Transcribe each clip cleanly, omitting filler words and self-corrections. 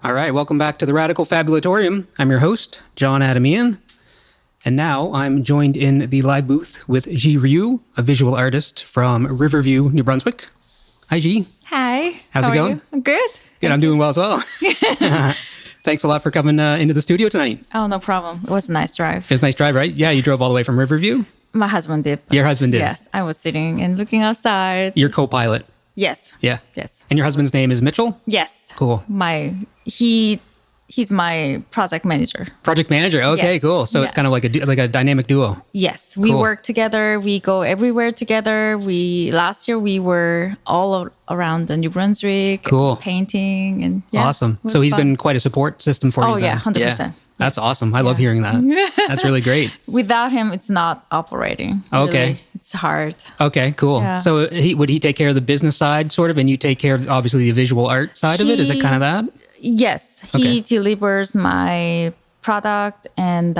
All right, welcome back to the Radical Fabulatorium. I'm your host, John Adamian. And now I'm joined in the live booth with Ji Ryu, a visual artist from Riverview, New Brunswick. Hi, Ji. Hi. How's it going? I'm good. Good, I'm doing well as well. Thanks a lot for coming into the studio tonight. Oh, no problem. It was a nice drive. It was a nice drive, right? Yeah, you drove all the way from Riverview? My husband did. Your husband did? Yes, I was sitting and looking outside. Your co-pilot? Yes. Yeah. Yes. And your husband's name is Mitchell? Yes. Cool. He's my project manager. Project manager. Okay, Yes. cool. So it's kind of like a dynamic duo. Yes, we Cool. work together. We go everywhere together. Last year we were all around the New Brunswick, Cool. painting, and yeah, Awesome. it was So he's fun. been quite a support system for you. Oh, yeah, then. 100%. That's Yes. awesome. I love hearing that. That's really great. Without him, it's not operating. Okay. Really. It's hard. Okay, cool. Yeah. So would he take care of the business side, sort of, and you take care of obviously the visual art side of it? Is it kind of that? Yes, he Okay. delivers my product and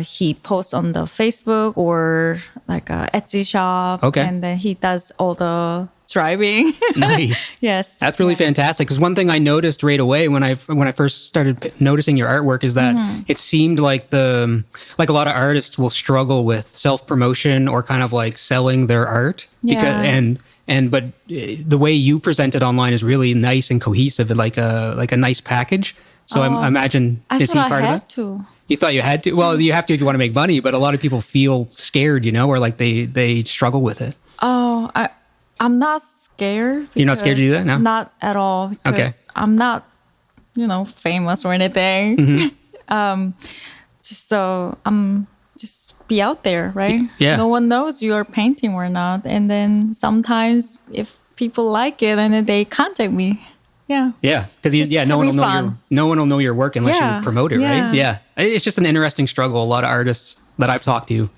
he posts on the Facebook or like a Etsy shop. Okay. And then he does all the driving. Nice. Yes. That's really fantastic. Because one thing I noticed right away when I first started noticing your artwork is that it seemed like a lot of artists will struggle with self promotion or kind of like selling their art. Yeah. But the way you present it online is really nice and cohesive, like a nice package. So I imagine I is he thought part I of had that? to. You thought you had to? Well, you have to if you want to make money, but a lot of people feel scared, or like they struggle with it. Oh, I'm not scared. You're not scared to do that? No? Not at all. Because I'm not, famous or anything. Mm-hmm. So I'm just be out there, right? Yeah. No one knows you're painting or not. And then sometimes if people like it and then they contact me. Yeah. Yeah, because Just no one will having know fun. no one will know your work unless Yeah, you promote it, right? yeah. Yeah, it's just an interesting struggle. A lot of artists that I've talked to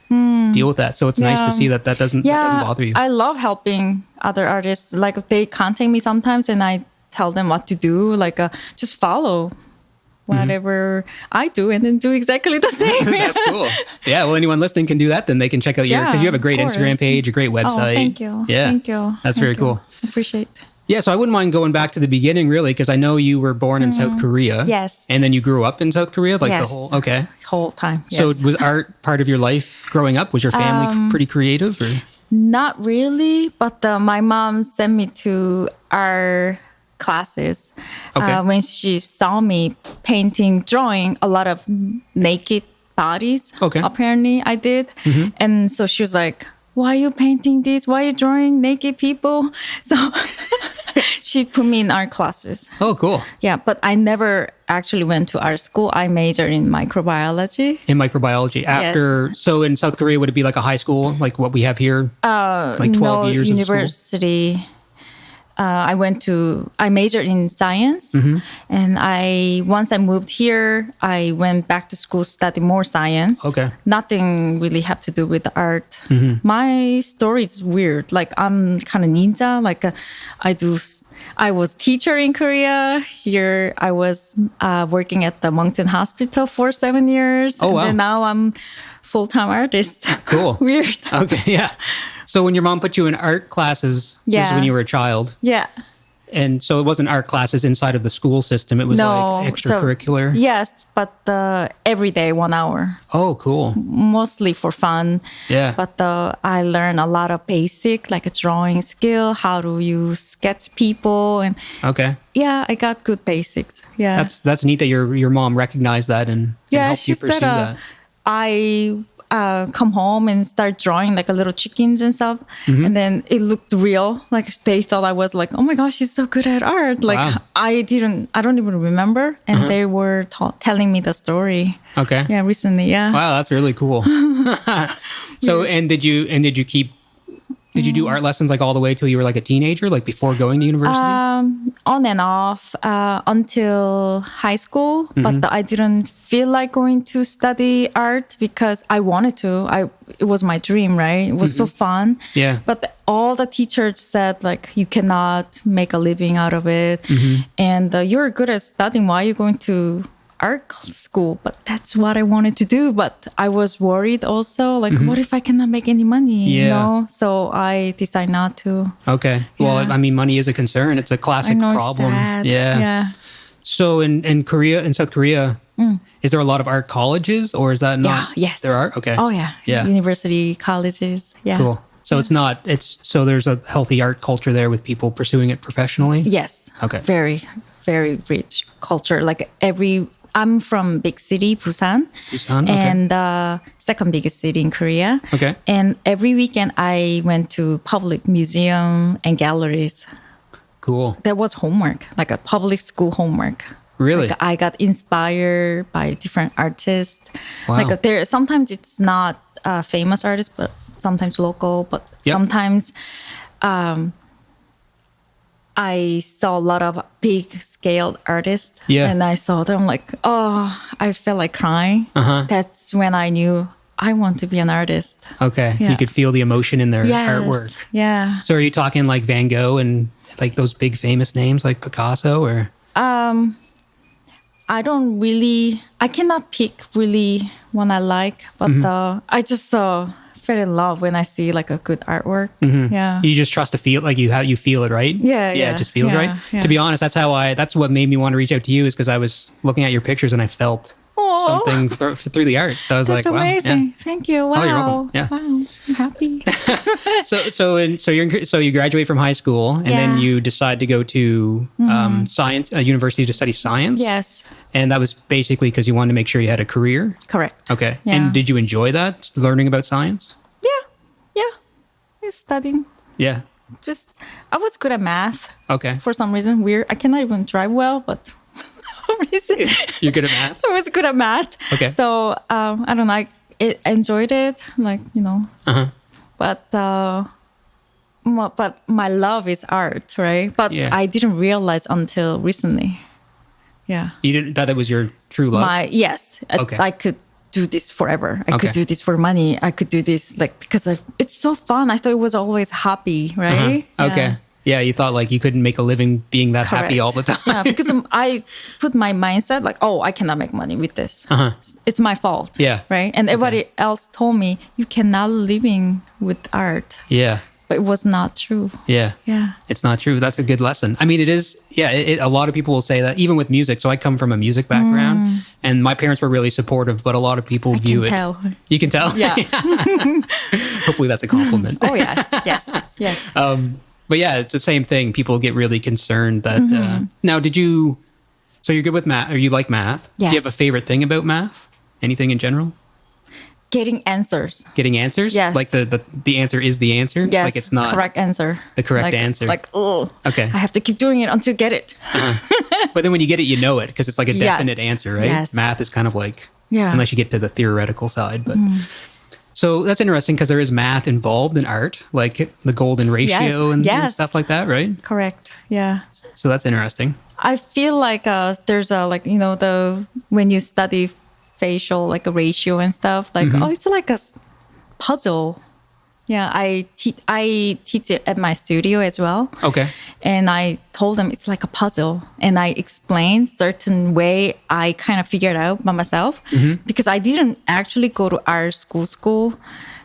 deal with that, so it's nice to see that doesn't bother you. I love helping other artists. Like they contact me sometimes and I tell them what to do. Like just follow whatever I do and then do exactly the same. That's cool. Yeah, well, anyone listening can do that. Then they can check out your because you have a great of Instagram course. page, a great website. Oh, thank you. Yeah, Thank you. That's very cool. Appreciate it. Yeah, so I wouldn't mind going back to the beginning, really, because I know you were born in South Korea. Yes. And then you grew up in South Korea, like Yes. the whole. Okay. Whole time. So Yes. was art part of your life growing up? Was your family pretty creative? Or? Not really, but my mom sent me to art classes Okay. when she saw me drawing a lot of naked bodies. Okay. Apparently, I did. And so she was like, why are you painting this? Why are you drawing naked people? So she put me in art classes. Oh, cool. Yeah, but I never actually went to art school. I majored in microbiology. In microbiology. So in South Korea, would it be like a high school, like what we have here? Like 12 years of school? University. I majored in science, and once I moved here, I went back to school, study more science. Okay. Nothing really have to do with art. My story is weird. Like I'm kind of ninja. Like I was teacher in Korea. Here I was working at the Moncton Hospital for 7 years. Oh, wow. And then now I'm full-time artist. Cool. Weird. Okay, yeah. So when your mom put you in art classes, this is Yeah. when you were a child. Yeah. And so it wasn't art classes inside of the school system. It was like extracurricular. Yes, but every day 1 hour, Oh, cool. mostly for fun. Yeah. But I learned a lot of basic, like a drawing skill, how do you sketch people, and Okay. yeah, I got good basics. Yeah, That's neat that your mom recognized that and helped she you pursue said that. I come home and start drawing like a little chickens and stuff, Mm-hmm. and then it looked real. Like they thought I was like, oh my gosh, she's so good at art. Like Wow. I don't even remember, and they were telling me the story. Okay. Yeah, recently. Yeah. Wow, that's really cool. So, did you do art lessons like all the way till you were like a teenager, like before going to university? On and off until high school, but I didn't feel like going to study art because I wanted to. It was my dream, right? It was so fun. Yeah. But all the teachers said like you cannot make a living out of it, and you're good at studying. Why are you going to art school? But that's what I wanted to do. But I was worried also, like, what if I cannot make any money? Yeah. You know? So I decided not to. Okay. Well, Yeah. I mean, money is a concern. It's a classic I know, problem. it's sad. Yeah. Yeah. So in Korea, in South Korea, is there a lot of art colleges, or is that not? Yeah, yes. There are? Okay. Oh, yeah. Yeah. University, colleges. Yeah. Cool. So so there's a healthy art culture there with people pursuing it professionally? Yes. Okay. Very, very rich culture. Like I'm from big city, Busan. Busan, okay. And second biggest city in Korea. Okay. And every weekend I went to public museum and galleries. Cool. That was homework, like a public school homework. Really? Like I got inspired by different artists. Wow. Like sometimes it's not famous artists, but sometimes local. But Yep. sometimes I saw a lot of big scale artists. Yeah. And I saw them like, oh, I felt like crying. That's when I knew I want to be an artist. Okay. Yeah. You could feel the emotion in their Yes. artwork. Yeah. So are you talking like Van Gogh and like those big famous names like Picasso, or? I cannot pick really one I like, but I just fell in love when I see like a good artwork. Yeah. You just trust to feel like you feel it, right? Yeah, Yeah, yeah, it just feels yeah, right. yeah. To be honest, that's what made me want to reach out to you, is because I was looking at your pictures and I felt Aw. something through the art. So I was That's like, wow. amazing. Yeah. Thank you. Wow. Oh, you're welcome. Yeah. Wow. I'm happy. So you graduate from high school, and then Yeah. you decide to go to science, a university to study science. Yes. And that was basically because you wanted to make sure you had a career. Correct. Okay. Yeah. And did you enjoy that, learning about science? Yeah. Yeah. Just studying. Yeah. I was good at math. Okay. For some reason, weird. I cannot even drive well, but for some reason, You're good at math? I was good at math. Okay. So I don't know. I enjoyed it, like Uh-huh. But my love is art, right? But Yeah. I didn't realize until recently. Yeah. You didn't thought that was your true love? Yes. Okay. I could do this forever. I Okay. could do this for money. I could do this because it's so fun. I thought it was always happy, right? Uh-huh. Okay. Yeah, you thought like you couldn't make a living being that happy all the time. Yeah, because I put my mindset like, oh, I cannot make money with this. It's my fault. Yeah. Right. And everybody else told me you cannot living with art, Yeah. but it was not true. Yeah. Yeah. It's not true. That's a good lesson. I mean, it is. Yeah. A lot of people will say that, even with music. So I come from a music background, and my parents were really supportive, but a lot of people view can it. tell. You can tell? Yeah. Hopefully that's a compliment. Oh yes, yes, yes. But yeah, it's the same thing. People get really concerned that. Now, so you're good with math, or you like math? Yes. Do you have a favorite thing about math? Anything in general? Getting answers. Getting answers? Yes. Like the answer is the answer? Yes. Like it's not correct answer. the correct Like- answer. Like, oh, Okay. I have to keep doing it until I get it. But then when you get it, you know it, because it's like a Yes. definite answer, right? Yes. Math is kind of like, Yeah. unless you get to the theoretical side. But so that's interesting, because there is math involved in art, like the golden ratio and Yes. stuff like that, right? Correct. Yeah. So that's interesting. I feel like there's a when you study facial like a ratio and stuff, like it's like a puzzle. Yeah, I teach it at my studio as well. Okay. And I told them it's like a puzzle, and I explained certain way I kind of figured out by myself, because I didn't actually go to art school,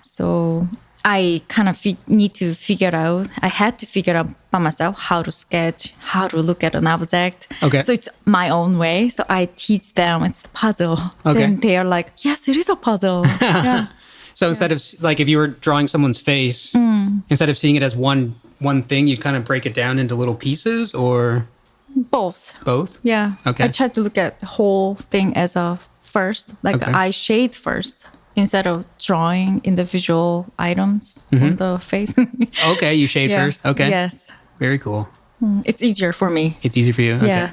so I kind of need to figure out. I had to figure out by myself how to sketch, how to look at an object. Okay. So it's my own way. So I teach them it's the puzzle. Okay. Then they are like, yes, it is a puzzle. Yeah. So instead of like, if you were drawing someone's face, instead of seeing it as one thing, you kind of break it down into little pieces, or Both. both? Yeah. Okay. I try to look at the whole thing as a first, like Okay. I shade first instead of drawing individual items on the face. Okay, you shade Yeah. first. Okay. Yes. Very cool. It's easier for me. It's easy for you. Okay. Yeah.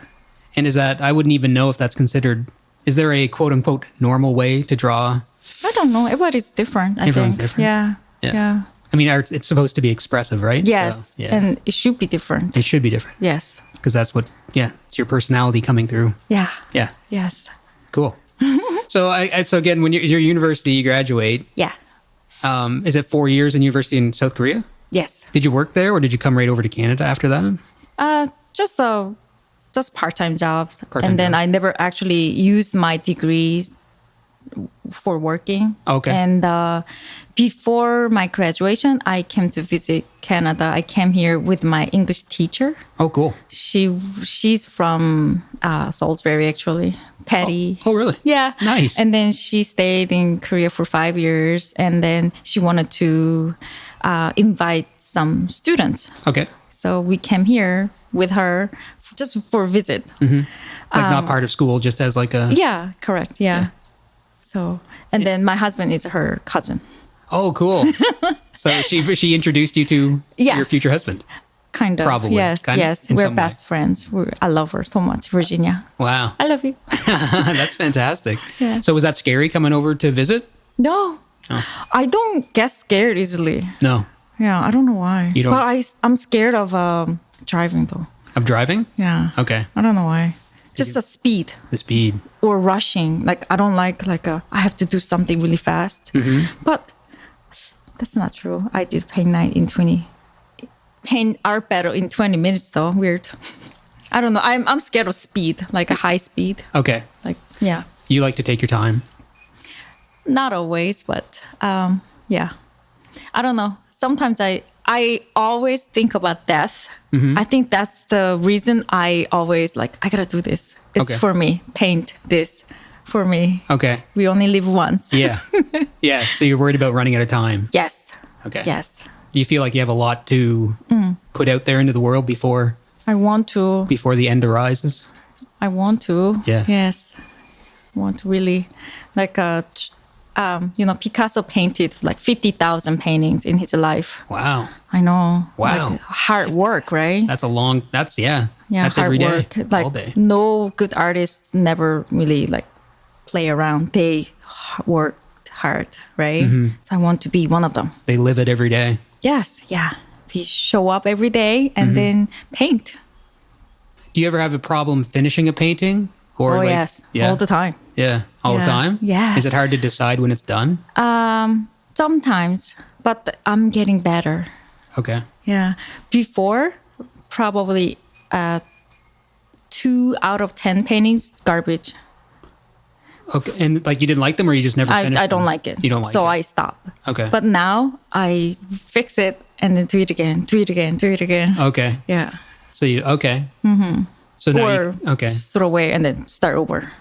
And is that, I wouldn't even know if that's considered, is there a quote unquote normal way to draw? I don't know. Everybody's different. Everyone's think. different. Yeah. Yeah. Yeah. I mean, art, it's supposed to be expressive, right? Yes. So, yeah. And it should be different. It should be different, Yes. because that's what, it's your personality coming through. Yeah. Yeah. Yes. Cool. So again, when you're university, you graduate, Yeah. is it 4 years in university in South Korea? Yes. Did you work there, or did you come right over to Canada after that? Just part-time jobs. Part-time And then jobs. I never actually used my degrees for working. Okay. And before my graduation, I came to visit Canada. I came here with my English teacher. Oh, cool. She's from Salisbury, actually. Patty. Oh, really? Yeah. Nice. And then she stayed in Korea for 5 years. And then she wanted to invite some students. Okay. So we came here with her just for a visit. Like not part of school, just as like a... Yeah, correct. Yeah. So, and then my husband is her cousin. Oh, cool. So she introduced you to Yeah. your future husband. Kind of. Probably. Yes, Kind of, yes. in We're some way. best friends. I love her so much, Virginia. Wow. I love you. That's fantastic. Yeah. So was that scary coming over to visit? No, I don't get scared easily. No. Yeah, I don't know why. You don't- But I'm scared of driving though. Of driving? Yeah. Okay. I don't know why. Just the speed The speed. or rushing. Like I don't like I have to do something really fast. But that's not true. I did paint art battle in 20 minutes though. Weird. I don't know. I'm scared of speed, like a high speed. Okay. Like yeah. You like to take your time. Not always, but yeah. I don't know. Sometimes I always think about death. I think that's the reason I always I gotta do this. It's Okay. for me. Paint this for me. Okay. We only live once. Yeah. Yeah. So you're worried about running out of time. Yes. Okay. Yes. Do you feel like you have a lot to put out there into the world before I want to. the end arises? I want to. Yeah. Yes. I want to really Picasso painted 50,000 paintings in his life. Wow. I know. Wow. Hard work, right? That's Yeah, that's hard every day. work. All day. No good artists never really play around. They worked hard, right? So I want to be one of them. They live it every day. Yes, yeah. We show up every day and then paint. Do you ever have a problem finishing a painting? Or Yes, yeah. all the time. Yeah. All the Yeah. time? Yes. Is it hard to decide when it's done? Sometimes, but I'm getting better. Okay. Yeah. Before, probably 2 out of 10 paintings, garbage. Okay. And you didn't like them or you just never finished I don't them? like it. You don't like so it? I stop. Okay. But now I fix it and then do it again, do it again, do it again. Okay. Yeah. So okay. Mm-hmm. So now Or okay. just throw away and then start over.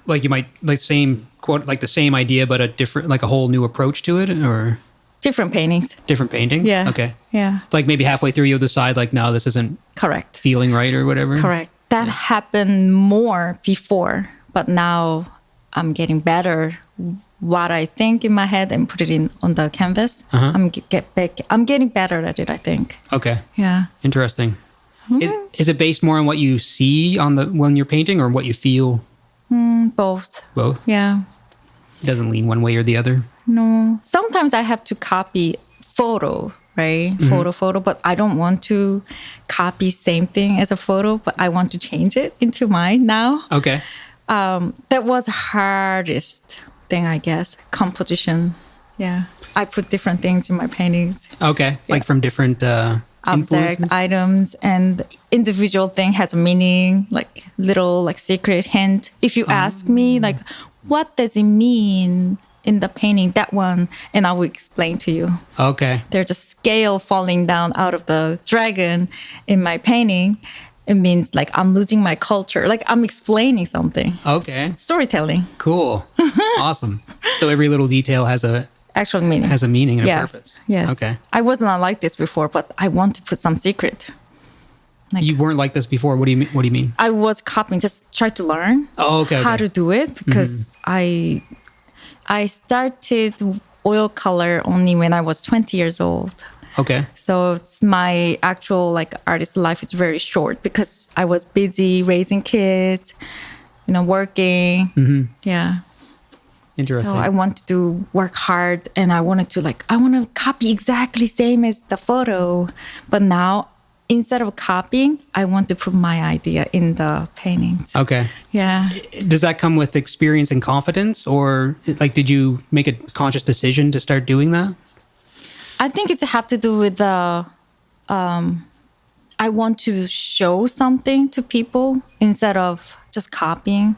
You might same quote the same idea but a different a whole new approach to it or Different paintings. different painting? Yeah. Okay. Yeah. Maybe halfway through you'll decide no, this isn't Correct. feeling right or whatever. Correct. That happened more before, but now I'm getting better. What I think in my head and put it on the canvas. I'm getting better at it, I think. Okay. Yeah. Interesting. Is it based more on what you see when you're painting or what you feel? Both. Both? Yeah. It doesn't lean one way or the other. No. Sometimes I have to copy photo, right? Photo, but I don't want to copy same thing as a photo, but I want to change it into mine now. Okay. That was hardest thing, I guess. Composition. Yeah. I put different things in my paintings. Okay. From different Object, influences? items, and individual thing has a meaning, little secret hint. If you ask me, what does it mean in the painting, that one, and I will explain to you. Okay. There's a scale falling down out of the dragon in my painting. It means I'm losing my culture. I'm explaining something. Okay. It's storytelling. Cool. Awesome. So every little detail has a Actual meaning. meaning and a Yes. purpose. Yes. Okay. I wasn't like this before, but I want to put some secret. You weren't like this before. What do you mean? I was copying, just try to learn Okay. how to do it because I started oil color only when I was 20 years old. Okay. So it's my actual artist life is very short because I was busy raising kids, working. Yeah. Interesting. So I wanted to work hard and I wanted to I want to copy exactly same as the photo. But now instead of copying, I want to put my idea in the paintings. Okay. Yeah. Does that come with experience and confidence or did you make a conscious decision to start doing that? I think it's have to do with the I want to show something to people instead of just copying.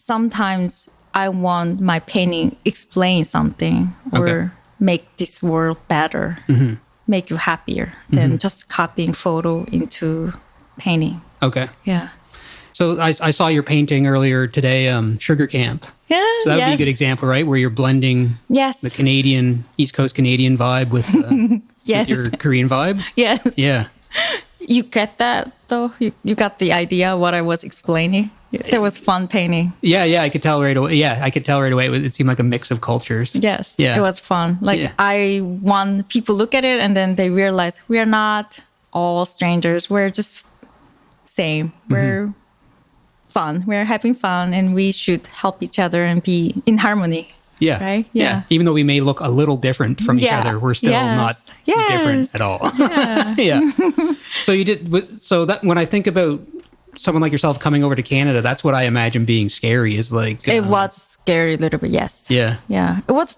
sometimes I want my painting explain something or make this world better, make you happier than just copying photo into painting. Okay. Yeah. So I saw your painting earlier today, Sugar Camp. Yeah. So that would be a good example, right? Where you're blending the Canadian, East Coast Canadian vibe with, with your Korean vibe. Yes. Yeah. You get that though? You got the idea what I was explaining? That was fun painting. Yeah, I could tell right away. Yeah, I could tell right away. It seemed like a mix of cultures. Yes, yeah. It was fun. Like I want people look at it and then they realize we are not all strangers. We're just same. We're fun. We're having fun and we should help each other and be in harmony. Yeah. Right? Yeah. Even though we may look a little different from each other, we're still not different at all. Yeah. Yeah. So you did. So that when I think about someone like yourself coming over to Canada, that's what I imagine being scary is like. It was scary a little bit. Yes. Yeah. Yeah. It was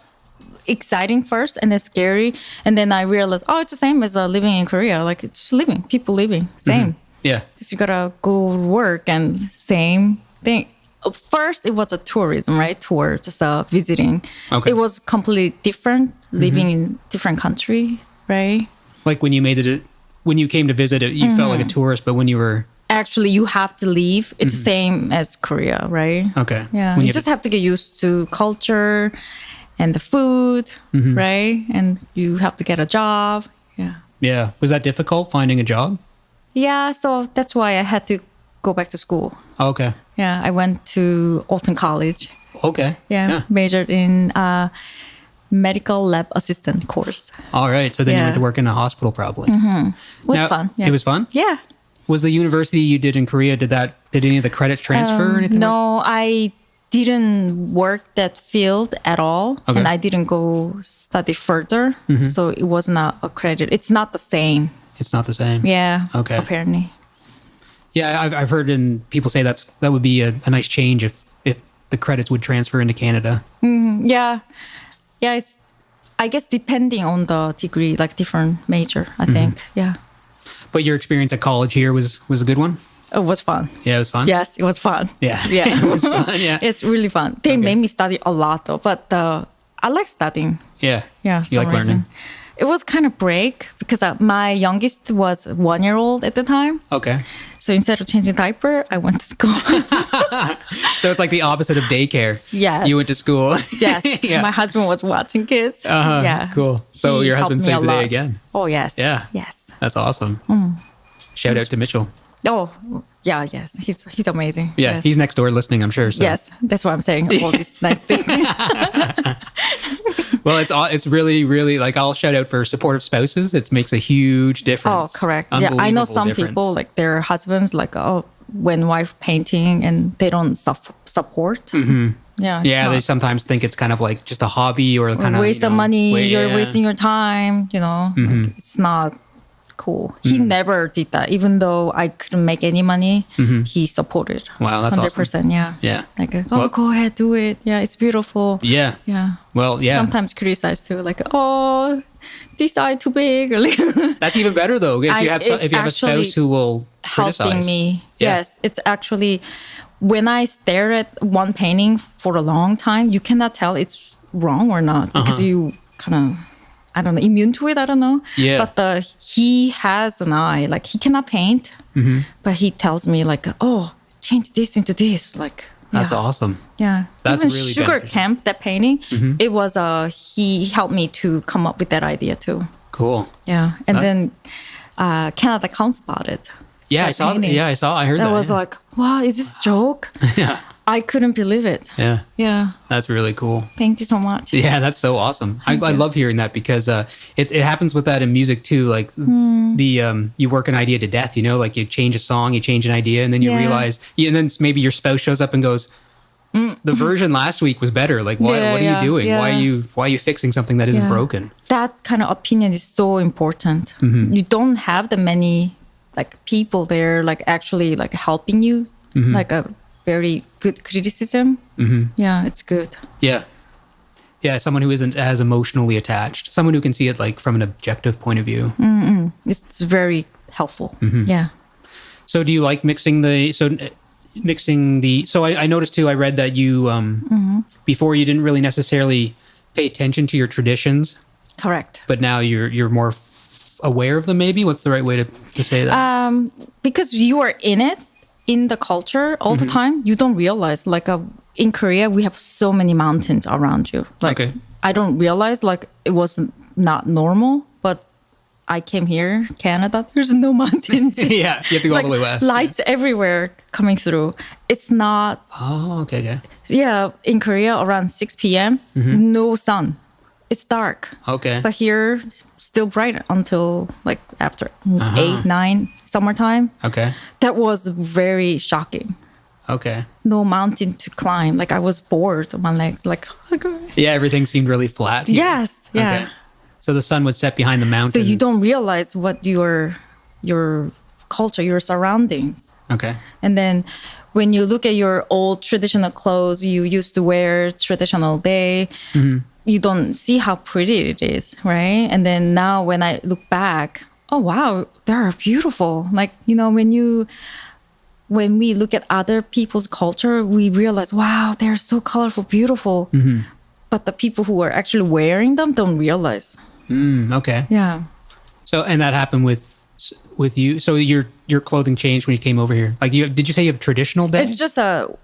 exciting first and then scary. And then I realized, oh, it's the same as living in Korea. Like it's just living, people living, same. Yeah. Just you gotta go work and same thing. First, it was a tourism, right? Tour, just visiting. Okay. It was completely different, living in different country, right? Like when you came to visit it, you felt like a tourist, but when you were... Actually, you have to leave. It's the same as Korea, right? Okay. Yeah. When you just have to get used to culture and the food, right? And you have to get a job. Yeah. Yeah. Was that difficult finding a job? Yeah. So that's why I had to go back to school. Okay. Yeah. I went to Alton College. Okay. Yeah. Majored in medical lab assistant course. All right. So then you went to work in a hospital probably. It was fun. Yeah. It was fun? Yeah. Was the university you did in Korea, did any of the credits transfer or anything? No, I didn't work that field at all. Okay. And I didn't go study further. So it was not accredited. It's not the same. It's not the same? Yeah. Okay. Apparently. Yeah, I've heard people say that would be a nice change if the credits would transfer into Canada. Yeah. Yeah, it's, I guess, depending on the degree, like different major, I think. Yeah. But your experience at college here was a good one? It was fun. Yeah, it was fun? Yes, it was fun. Yeah. Yeah. It was fun, yeah. It's really fun. They made me study a lot though, but I like studying. Yeah. Yeah. You like learning? It was kind of break because my youngest was 1 year old at the time. Okay. So instead of changing diaper, I went to school. So it's like the opposite of daycare. Yes. You went to school. Yes. Yeah. My husband was watching kids. Yeah. Cool. So He your husband helped me saved the a day lot. again. Oh, yes. Yeah. Yes. That's awesome. Shout out to Mitchell. Oh, yeah, yes. He's amazing. Yeah, yes. he's next door listening, I'm sure. So. Yes, that's why I'm saying all these nice things. Well, it's really, really, like, I'll shout out for supportive spouses. It makes a huge Oh, difference. correct. Yeah, I know some difference. people, like their husbands, like, when wife painting and they don't support. Yeah. Yeah, they sometimes think it's kind of like just a hobby or kind of waste of money. You're wasting your time, Like, it's not cool. He never did that. Even though I couldn't make any money, he supported. Wow, that's 100%, awesome. Yeah. Like, go ahead, do it. Yeah, it's beautiful. Yeah. Yeah. Well, yeah. Sometimes criticize too, like, oh, this eye too big. Or like, that's even better though. If you have a spouse who will criticize. Helping me. Yeah. Yes, it's actually when I stare at one painting for a long time, you cannot tell it's wrong or not because you kind of, I don't know, immune to it. I don't know. Yeah. But he has an eye, like he cannot paint, but he tells me like, oh, change this into this, like. That's awesome. Yeah. That's even really Sugar beneficial. Camp, that painting, it was he helped me to come up with that idea too. Cool. Yeah. And then Canada Counts about it. Yeah, I saw. painting. Yeah, I heard that. That was like, wow, is this a joke? Yeah. I couldn't believe it. Yeah. Yeah. That's really cool. Thank you so much. Yeah, that's so awesome. I love hearing that because it happens with that in music too. Like you work an idea to death, like you change a song, you change an idea, and then you realize, and then maybe your spouse shows up and goes, the version last week was better. Like, what are you doing? Yeah. Why are you fixing something that isn't broken? That kind of opinion is so important. You don't have that many like people there, like actually like helping you, like a very good criticism. Yeah, it's good. Yeah. Yeah, someone who isn't as emotionally attached. Someone who can see it like from an objective point of view. It's very helpful. Yeah. So do you like mixing mixing the. So I noticed too. I read that you before you didn't really necessarily pay attention to your traditions, Correct. but now you're more aware of them. Maybe what's the right way to say that? Because you are in the culture all the time, you don't realize. Like in Korea, we have so many mountains around you. Like Okay. I don't realize like it was not normal, but I came here, Canada. There's no mountains. Yeah, you have to go all the way west. Lights everywhere coming through. It's not. Oh, okay. Yeah, in Korea around 6 p.m. No sun. It's dark. Okay. But here, still bright until like after 8, 9 summertime. Okay. That was very shocking. Okay. No mountain to climb. Like I was bored on my legs. Like, oh God. Yeah, everything seemed really flat here. Yes. Yeah. Okay. So the sun would set behind the mountains. So you don't realize what your culture, your surroundings. Okay. And then when you look at your old traditional clothes you used to wear traditional day, you don't see how pretty it is, right? And then now when I look back, oh wow, they are beautiful. Like, you know, when we look at other people's culture, we realize, wow, they're so colorful, beautiful. But the people who are actually wearing them don't realize. Okay. Yeah. So, and that happened with you. So your clothing changed when you came over here. Like, did you say you have traditional day? It's just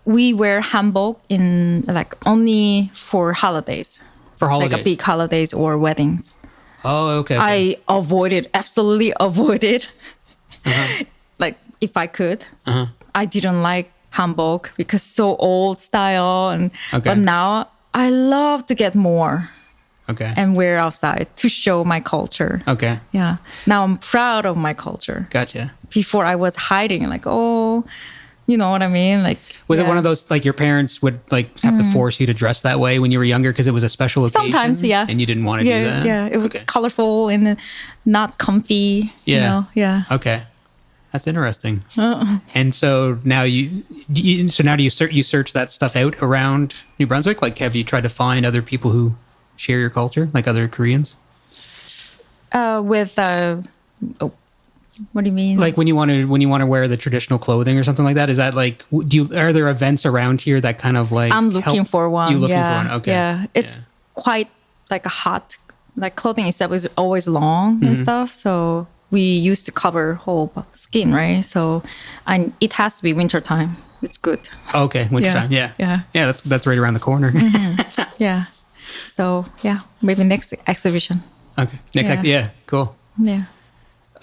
we wear hanbok in like only for holidays. For holidays? Like a big holidays or weddings. Oh, okay. I absolutely avoided. Like if I could, I didn't like hanbok because so old style, but now I love to get more. Okay. And wear outside to show my culture. Okay. Yeah. Now I'm proud of my culture. Gotcha. Before I was hiding, like, oh, you know what I mean? Like, was it one of those, like your parents would like have to force you to dress that way when you were younger because it was a special occasion? Sometimes, yeah. And you didn't want to do that? Yeah. It was colorful and not comfy. Yeah. You know? Yeah. Okay. That's interesting. And so now you search that stuff out around New Brunswick? Like, have you tried to find other people who share your culture, like other Koreans? What do you mean? Like when you want to wear the traditional clothing or something like that? Is that like, are there events around here that kind of like I'm looking for one. You looking for one? Okay. Yeah, it's quite like a hot, like clothing itself is always long and stuff. So we used to cover whole skin, right? So, it has to be wintertime. It's good. Okay, wintertime. Yeah. That's right around the corner. Yeah. So maybe next exhibition. Okay. Yeah. Cool. Yeah.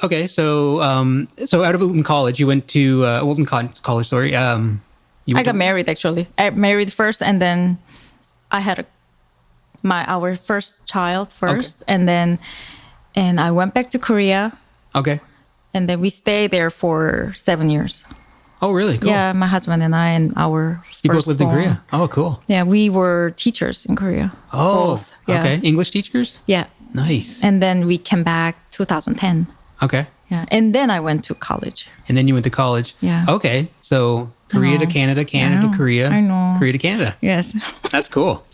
Okay, so out of Wilton College, you went to Wilton College. Sorry, I got married actually. I married first, and then I had our first child first, and I went back to Korea. Okay. And then we stayed there for 7 years. Oh, really? Cool. Yeah, my husband and I and our You both lived in Korea? Oh, cool. Yeah, we were teachers in Korea. Oh, both. Yeah. Okay. English teachers? Yeah. Nice. And then we came back 2010. Okay. Yeah. And then I went to college. And then you went to college? Yeah. Okay. So Korea to Canada, Canada to Korea. I know. Korea to Canada. Yes. That's cool.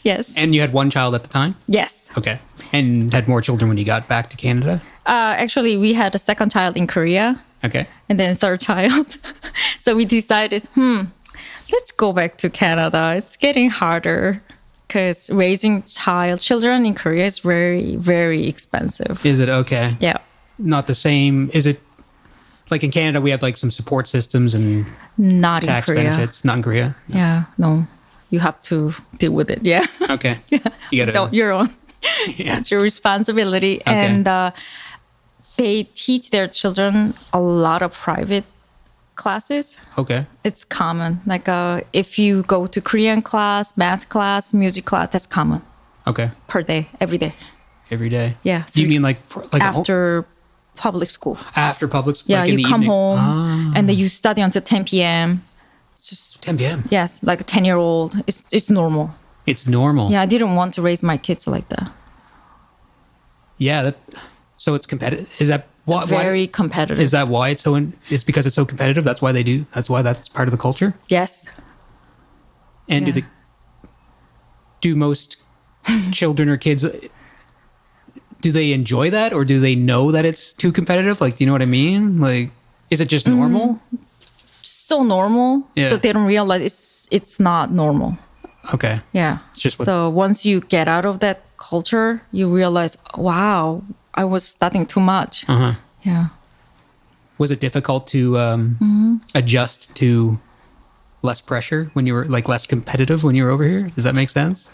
Yes. And you had one child at the time? Yes. Okay. And had more children when you got back to Canada? Actually, we had a second child in Korea. Okay. And then third child. So we decided, let's go back to Canada. It's getting harder because raising children in Korea is very, very expensive. Is it? Okay. Yeah. Not the same. Is it like in Canada, we have like some support systems and Not tax in Korea. benefits? Not in Korea? No. Yeah. No. You have to deal with it. Yeah. Okay. Yeah. You It's gotta, your own. yeah. It's your responsibility. And they teach their children a lot of private classes. Okay. It's common. Like if you go to Korean class, math class, music class, that's common. Okay. Per day, every day. Every day? Yeah. Do you mean like after public school? After public school? Yeah, like in you the come evening? home and then you study until 10 p.m. It's just 10 p.m.? Yes, like a 10-year-old. It's normal. It's normal? Yeah, I didn't want to raise my kids like that. Yeah. So it's competitive. Is that why? Very competitive. Is that why it's so? It's because it's so competitive. That's why they do. That's why that's part of the culture. Yes. And do most children or kids? Do they enjoy that, or do they know that it's too competitive? Like, do you know what I mean? Like, is it just normal? so normal. Yeah. So they don't realize it's not normal. Okay. Yeah. It's just what- so once you get out of that culture, you realize, wow, I was studying too much. Uh-huh. Yeah. Was it difficult to adjust to less pressure when you were like less competitive when you were over here? Does that make sense?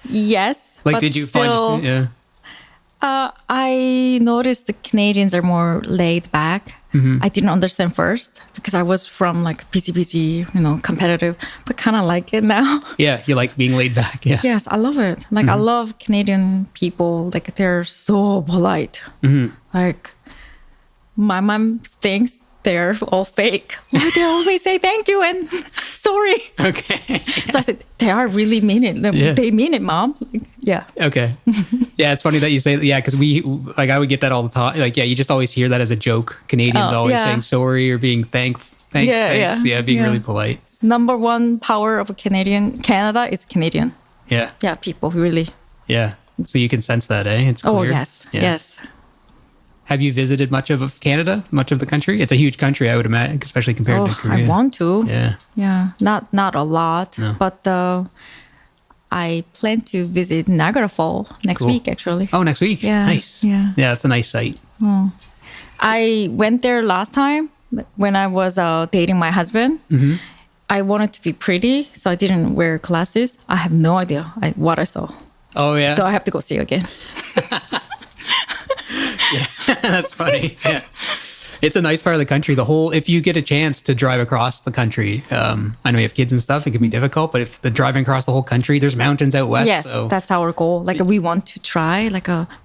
Yes. Like, but did you still, find? Yeah. I noticed the Canadians are more laid back. I didn't understand first because I was from like busy, competitive, but kind of like it now. Yeah, you like being laid back. Yeah. Yes, I love it. Like I love Canadian people. Like they're so polite. Like my mom thinks they're all fake. Why they always say thank you and sorry. Okay. So I said, they are really mean it. Yeah. They mean it, Mom. Like, yeah. Okay. Yeah, it's funny that you say, yeah, because I would get that all the time. Like, yeah, you just always hear that as a joke. Canadians always yeah. saying sorry or being thanks. Yeah, being really polite. Number one power of Canada is Canadian. Yeah. Yeah, people really. Yeah. So you can sense that, eh? It's clear. Oh, yes. Yeah. Yes. Have you visited much of Canada, much of the country? It's a huge country, I would imagine, especially compared to Korea. I want to. Yeah. Yeah. Not a lot, No. but I plan to visit Niagara Falls next Cool. week, actually. Oh, next week? Yeah. Nice. Yeah. Yeah, it's a nice site. I went there last time when I was dating my husband. I wanted to be pretty, so I didn't wear glasses. I have no idea what I saw. Oh, yeah? So I have to go see again. That's funny. Yeah. It's a nice part of the country. If you get a chance to drive across the country, I know you have kids and stuff, it can be difficult, but if the driving across the whole country, there's mountains out west. Yes, so. that's our goal. Like we want to try,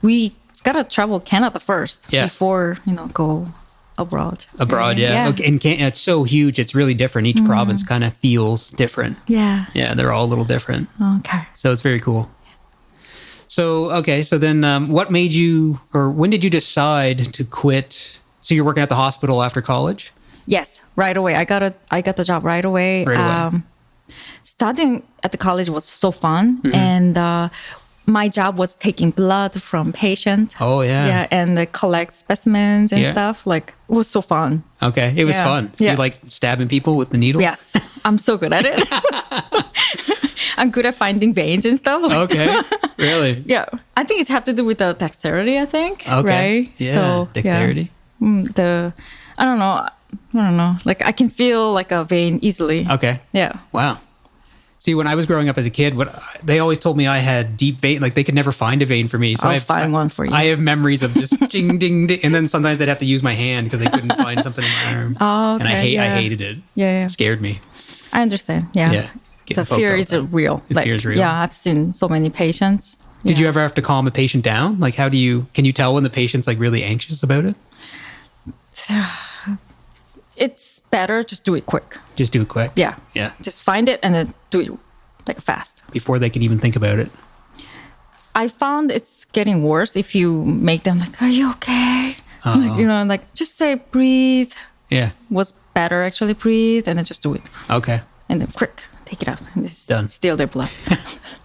we gotta travel Canada first before, go abroad. Abroad, yeah. Okay. And it's so huge. It's really different. Each province kind of feels different. Yeah. Yeah, they're all a little different. Okay. So it's very cool. So, okay. So then what made you, or when did you decide to quit? So you're working at the hospital after college? Yes, right away. I got the job right away. Studying at the college was so fun. And my job was taking blood from patients. Oh, yeah. Yeah, and collect specimens and Yeah. stuff. Like, it was so fun. Okay. It was Yeah. fun. Yeah. You like stabbing people with the needle? Yes, I'm so good at it. I'm good at finding veins and stuff. Okay. Really? Yeah, I think it's have to do with the dexterity, I think. Okay. Right? Yeah. So, Dexterity. I don't know. Like I can feel like a vein easily. Okay. Yeah. Wow. See, when I was growing up as a kid, they always told me I had deep vein. Like they could never find a vein for me. So I'll find one for you. I have memories of just ding, ding, ding. And then sometimes I'd have to use my hand because I couldn't find something in my arm. Oh, And okay, I hated it. Yeah. It scared me. I understand. Yeah. Yeah. The Getting poked fear all is the time. real. The fear is real. Yeah, I've seen so many patients. Did you ever have to calm a patient down? Like can you tell when the patient's like really anxious about it? It's better just do it quick. Just do it quick. Yeah. Yeah. Just find it and then do it like fast. Before they can even think about it. I found it's getting worse if you make them like, "Are you okay?" Like just say breathe. Yeah. Was better actually breathe and then just do it. Okay. And then quick, take it out and just Done. steal their blood.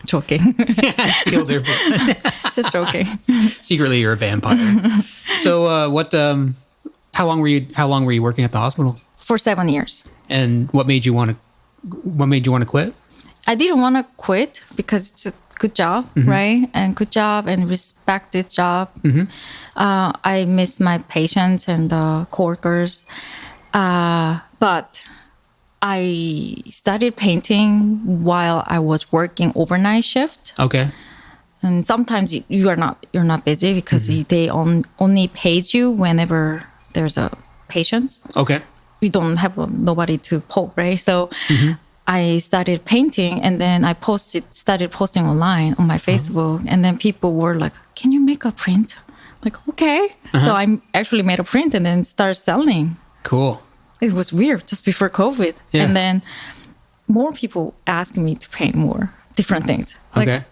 Joking. Steal their blood. Just joking. Secretly, you're a vampire. So, how long were you working at the hospital? For 7 years. And what made you want to quit? I didn't want to quit because it's a good job, right? And good job and respected job. I miss my patients and coworkers. But I started painting while I was working overnight shift. Okay. And sometimes you're not busy because they only pays you whenever there's a patient. Okay. You don't have nobody to poke, right? So I started painting and then I started posting online on my Facebook. And then people were like, "Can you make a print?" Like, okay. So I actually made a print and then started selling. Cool. It was weird just before COVID. Yeah. And then more people asked me to paint more different things. Like, Okay.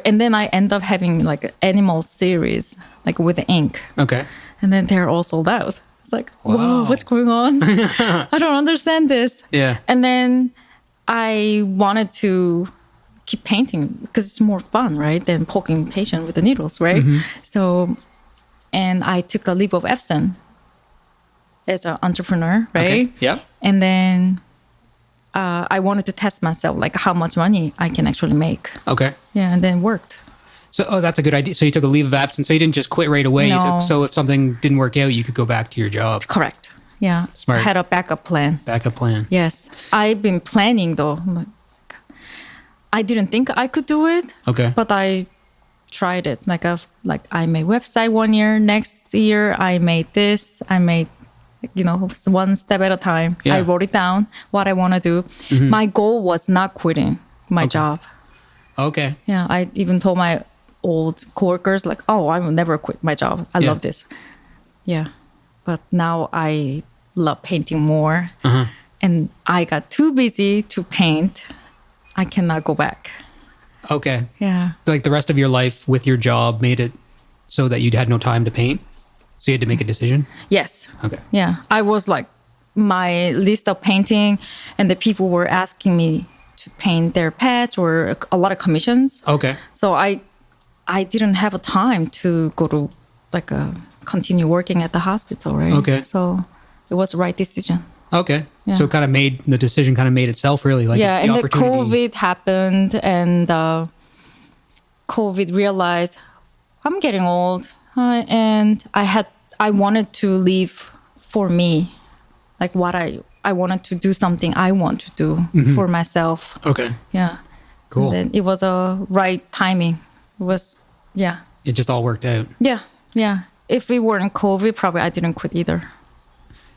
And then I end up having like an animal series, like with the ink. Okay. And then they're all sold out. It's like, Wow. whoa, what's going on? I don't understand this. Yeah. And then I wanted to keep painting because it's more fun, right? Than poking patient with the needles, right? So, and I took a leap of absence as an entrepreneur, right? Okay. Yeah. And then I wanted to test myself, like how much money I can actually make. Okay. Yeah, and then worked. So, that's a good idea. So you took a leave of absence. So you didn't just quit right away. No. So if something didn't work out, you could go back to your job. Correct. Yeah. Smart. I had a backup plan. Backup plan. Yes. I've been planning though. I didn't think I could do it. Okay. But I tried it. Like I made website 1 year. Next year I made this. I made, one step at a time. Yeah. I wrote it down what I want to do. My goal was not quitting my job. Okay. Yeah. I even told my old coworkers like, oh, I will never quit my job. I love this. Yeah. But now I love painting more. And I got too busy to paint. I cannot go back. Okay. Yeah. Like the rest of your life with your job made it so that you had no time to paint? So you had to make a decision? Yes. Okay. Yeah. I was like, my list of painting, and the people were asking me to paint their pets or a lot of commissions. Okay. So I didn't have a time to go to continue working at the hospital, right? Okay. So it was the right decision. Okay. Yeah. So the decision kind of made itself really. Like yeah, and the opportunity. COVID happened, and COVID realized I'm getting old, and I wanted to live for me, like what I wanted to do something I want to do for myself. Okay. Yeah. Cool. And then it was a right timing. It was, yeah. It just all worked out. Yeah, yeah. If it weren't COVID, probably I didn't quit either.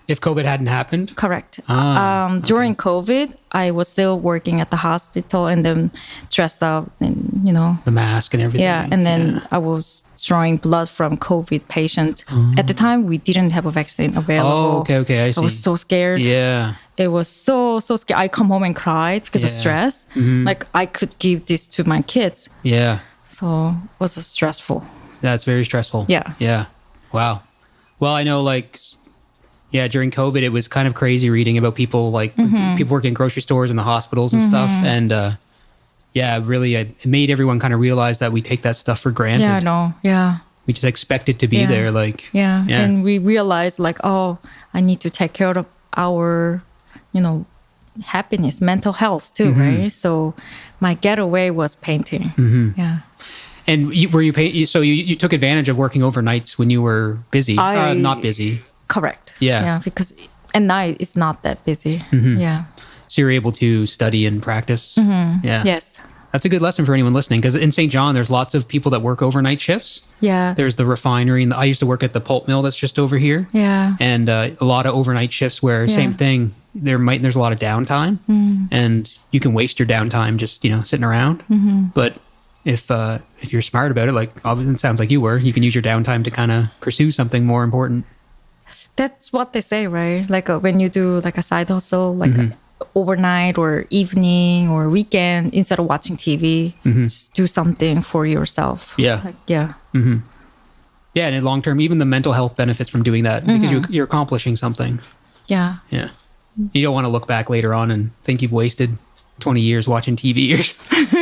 If COVID hadn't happened? Correct. During COVID, I was still working at the hospital and then dressed up and, The mask and everything. Yeah, and then I was drawing blood from COVID patients. At the time, we didn't have a vaccine available. Oh, okay, I see. I was so scared. Yeah. It was so scary. I come home and cried because of stress. Like I could give this to my kids. Yeah. So it was stressful. That's very stressful. Yeah. Yeah. Wow. Well, I know during COVID, it was kind of crazy reading about people people working in grocery stores and the hospitals and stuff. And really, it made everyone kind of realize that we take that stuff for granted. Yeah, I know. Yeah. We just expect it to be there. Yeah. And we realized I need to take care of our, happiness, mental health too, right? So my getaway was painting. Yeah. And were you paint? So you took advantage of working overnights when you were busy, not busy. Correct. Yeah. Yeah, because at night it's not that busy. Yeah. So you're able to study and practice. Yeah. Yes. That's a good lesson for anyone listening, because in St. John, there's lots of people that work overnight shifts. Yeah. There's the refinery, and I used to work at the pulp mill that's just over here. Yeah. And a lot of overnight shifts where same thing. There's a lot of downtime, and you can waste your downtime just sitting around. But if you're smart about it, obviously it sounds like you were, you can use your downtime to kind of pursue something more important. That's what they say, right? When you do a side hustle, overnight or evening or weekend, instead of watching TV, just do something for yourself. Yeah. Yeah. Yeah, and in long term, even the mental health benefits from doing that, because you're accomplishing something. Yeah. Yeah. You don't want to look back later on and think you've wasted 20 years watching TV or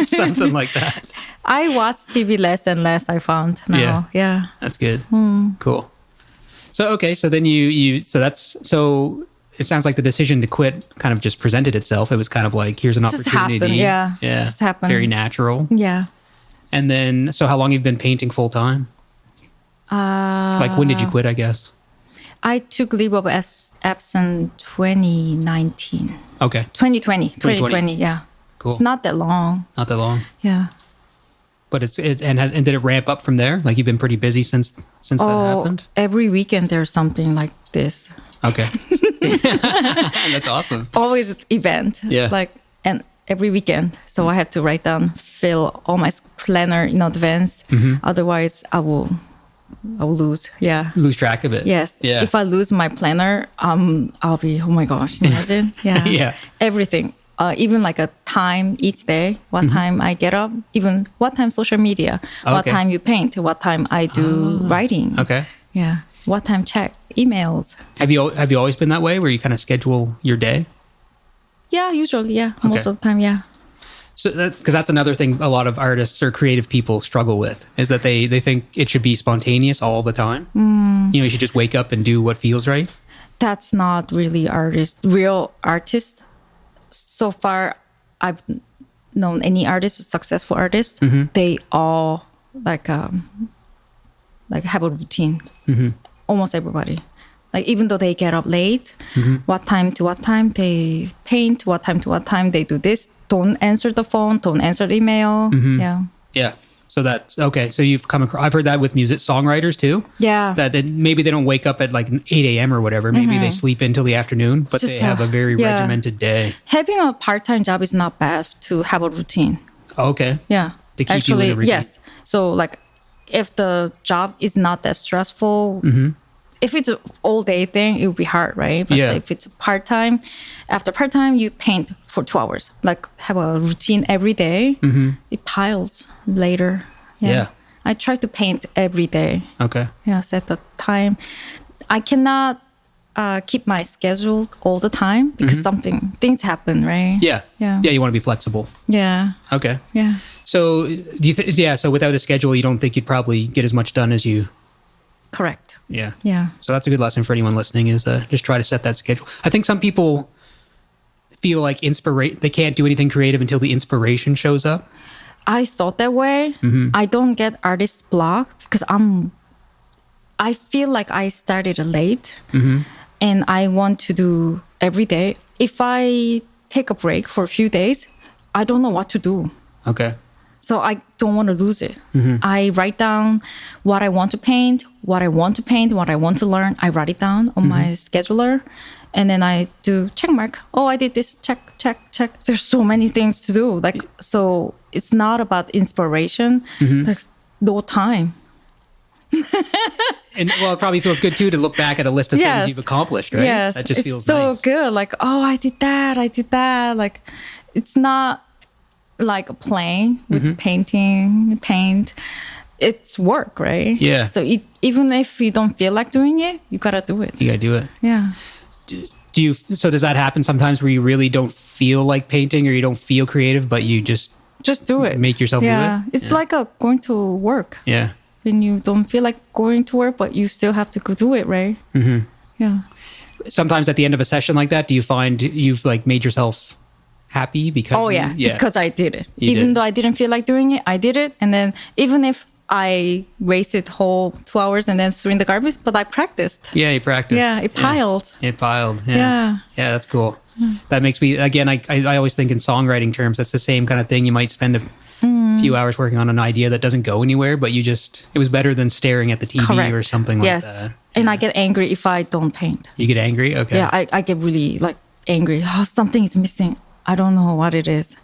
something like that. I watch TV less and less, I found now. Yeah. That's good. Cool. So, okay. So then so it sounds like the decision to quit kind of just presented itself. It was kind of here's an opportunity. Just happened. Yeah. Yeah. Just happened. Very natural. Yeah. And then, so how long have you been painting full time? When did you quit, I guess? I took leave of absence 2019. Okay. 2020, yeah. Cool. It's not that long. Not that long. Yeah. But did it ramp up from there? You've been pretty busy since that happened? Every weekend there's something like this. Okay. That's awesome. Always event. Yeah. And every weekend. So I have to write down, fill all my planner in advance. Otherwise I will lose. Yeah. Lose track of it. Yes. Yeah. If I lose my planner, I'll be, oh my gosh, imagine. Yeah. Yeah. Everything. Even a time each day, what time I get up, even what time social media, what time you paint, what time I do writing. Okay. Yeah. What time check emails. Have you always been that way, where you kind of schedule your day? Yeah, usually. Yeah. Most of the time. Yeah. So because that's another thing a lot of artists or creative people struggle with, is that they think it should be spontaneous all the time. You should just wake up and do what feels right. that's not really real artists. So far, I've known any artists, successful artists, they all like have a routine. Almost everybody. Like even though they get up late, what time to what time they paint, what time to what time they do this. Don't answer the phone, don't answer the email. Yeah. Yeah. So that's okay. So you've come across, I've heard that with music songwriters too. Yeah. That maybe they don't wake up at like 8 a.m. or whatever. Maybe they sleep until the afternoon, but Just, they have a very regimented day. Having a part-time job is not bad to have a routine. Okay. Yeah. To keep you in a routine. Yes. So like if the job is not that stressful, if it's an all day thing, it would be hard, right? But if it's part-time, after part-time, you paint for 2 hours. Like have a routine every day. It piles later. Yeah. I try to paint every day. Okay. Yeah, set the time. I cannot keep my schedule all the time because things happen, right? Yeah. Yeah. Yeah. You want to be flexible. Yeah. Okay. Yeah. So do you so without a schedule, you don't think you'd probably get as much done as you. Correct. Yeah. Yeah. So that's a good lesson for anyone listening is just try to set that schedule. I think some people feel like they can't do anything creative until the inspiration shows up. I thought that way. I don't get artist block because I feel like I started late and I want to do every day. If I take a break for a few days, I don't know what to do. Okay. So I don't want to lose it. I write down what I want to paint, what I want to learn. I write it down on my scheduler. And then I do check mark. Oh, I did this. Check, check, check. There's so many things to do. Like, so it's not about inspiration. Like, no time. And well, it probably feels good too to look back at a list of things you've accomplished, right? Yes. That just it's feels so nice. good. Like, oh, I did that. Like, it's not like playing with paint. It's work, right? Yeah. So even if you don't feel like doing it, you gotta do it. You gotta do it. Yeah. So does that happen sometimes where you really don't feel like painting or you don't feel creative, but you just do it. Make yourself do it? It's like going to work. Yeah. When you don't feel like going to work, but you still have to go do it, right? Yeah. Sometimes at the end of a session like that, do you find you've like made yourself happy because because I did it. You even did. though I didn't feel like doing it, I did it. And then even if I wasted whole 2 hours and then threw in the garbage, but I practiced. Yeah, you practiced. Yeah, it piled. It piled. Yeah. Yeah, that's cool. That makes me, again, I always think in songwriting terms, that's the same kind of thing. You might spend a few hours working on an idea that doesn't go anywhere, but it was better than staring at the TV Correct. or something like Yes. that. And I get angry if I don't paint. You get angry? Okay. Yeah, I get really like angry. Oh, something is missing. I don't know what it is.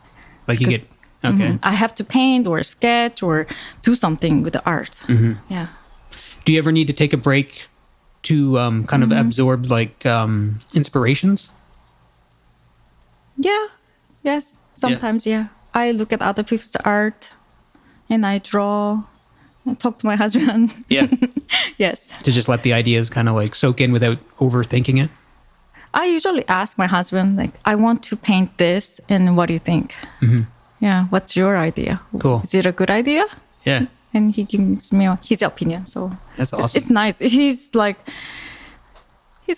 Like you get, okay. I have to paint or sketch or do something with the art. Yeah. Do you ever need to take a break to kind of absorb like inspirations? Yeah. Yes. Sometimes, yeah. I look at other people's art and I draw. I talk to my husband. Yeah. Yes. To just let the ideas kind of like soak in without overthinking it? I usually ask my husband, like, I want to paint this, and what do you think? Yeah, what's your idea? Cool. Is it a good idea? Yeah. And he gives me his opinion. So That's awesome. It's nice. He's